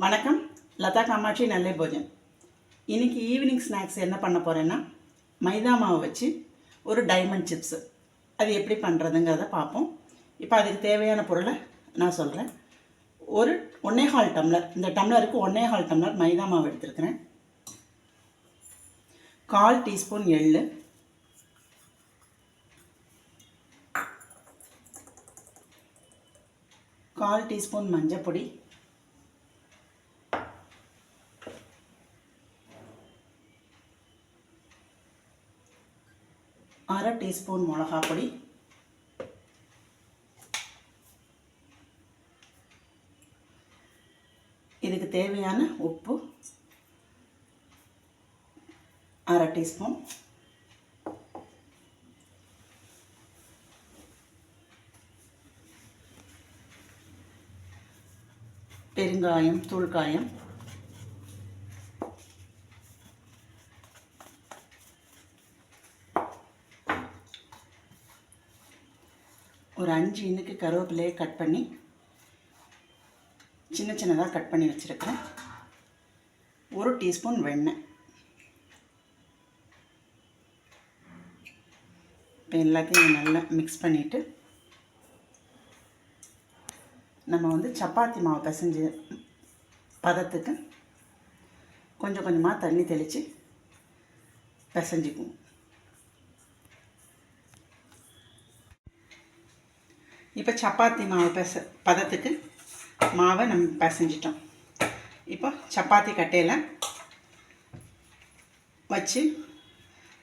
வணக்கம், லதா காமாட்சி நல்ல போஜன். இன்றைக்கி ஈவினிங் ஸ்நாக்ஸ் என்ன பண்ண போகிறேன்னா, மைதா மாவு வச்சு ஒரு டைமண்ட் சிப்ஸு அது எப்படி பண்ணுறதுங்கிறத பார்ப்போம். இப்போ அதுக்கு தேவையான பொருளை நான் சொல்கிறேன். ஒரு 1.25 டம்ளர், இந்த டம்ளருக்கு 1.25 டம்ளர் மைதா மாவு எடுத்துருக்கிறேன். 1/4 டீஸ்பூன் எள்ளு, 1/4 டீஸ்பூன் மஞ்சள் பொடி, 1/2 டீஸ்பூன் மிளகாய் பொடி, இதுக்கு தேவையான உப்பு 1/2 டீஸ்பூன், பெருங்காயம், தூள்காயம், ஒரு 5 இனுக்கு கருவேப்பிலையை கட் பண்ணி சின்ன சின்னதாக கட் பண்ணி வச்சுருக்கிறேன். 1 டீஸ்பூன் வெண்ணெய். இப்போ எல்லாத்தையும் நல்லா மிக்ஸ் பண்ணிவிட்டு நம்ம சப்பாத்தி மாவு பிசைஞ்சு பதத்துக்கு கொஞ்சம் கொஞ்சமாக தண்ணி தெளித்து பிசைஞ்சிக்குவோம். இப்போ சப்பாத்தி மாவு பதத்துக்கு மாவை நம்ம பிசைஞ்சிட்டோம். இப்போ சப்பாத்தி கட்டையில் வச்சு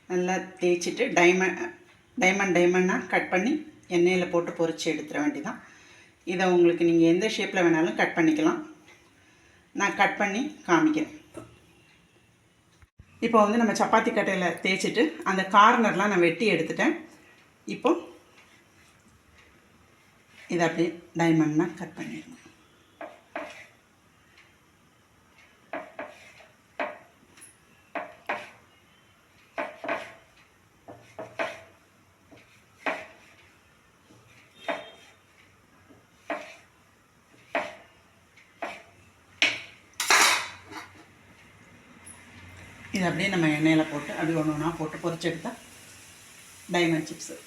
நல்லா தேய்ச்சிட்டு டைமண்டாக கட் பண்ணி எண்ணெயில் போட்டு பொரித்து எடுத்துட வேண்டியதான். இதை உங்களுக்கு நீங்கள் எந்த ஷேப்பில் வேணாலும் கட் பண்ணிக்கலாம். நான் கட் பண்ணி காமிக்கிறேன். இப்போ நம்ம சப்பாத்தி கட்டையில் தேய்ச்சிட்டு அந்த கார்னர்லாம் நான் வெட்டி எடுத்துட்டேன். இப்போ இதை அப்படியே டைமண்டாக கட் பண்ணிடுங்க. இதை அப்படியே நம்ம எண்ணெயில் போட்டு அப்படி ஒன்று ஒன்றா போட்டு பொரிச்சு எடுத்தால் டைமண்ட் சிப்ஸு.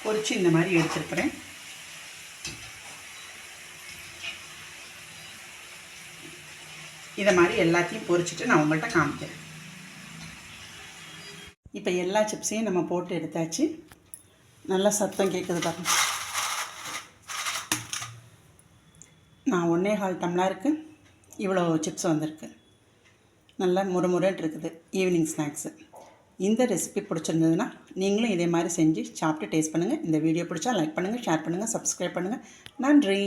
பொரிச்சு இந்த மாதிரி எடுத்துருக்கிறேன். இதை மாதிரி எல்லாத்தையும் பொரிச்சிட்டு நான் உங்கள்கிட்ட காமிக்கிறேன். இப்போ எல்லா சிப்ஸையும் நம்ம போட்டு எடுத்தாச்சு. நல்லா சத்தம் கேட்குது பாருங்க. நான் 1.25 டம்ளருக்கு இவ்வளோ சிப்ஸ் வந்திருக்கு. நல்லா முறுமுறுன்னு இருக்குது ஈவினிங் ஸ்நாக்ஸு. இந்த ரெசிபி பிடிச்சிருந்ததுன்னா நீங்களும் இதே மாதிரி செஞ்சு சாப்பிட்டு டேஸ்ட் பண்ணுங்கள். இந்த வீடியோ பிடிச்சா லைக் பண்ணுங்கள், ஷேர் பண்ணுங்கள், சப்ஸ்கிரைப் பண்ணுங்கள். நன்றி.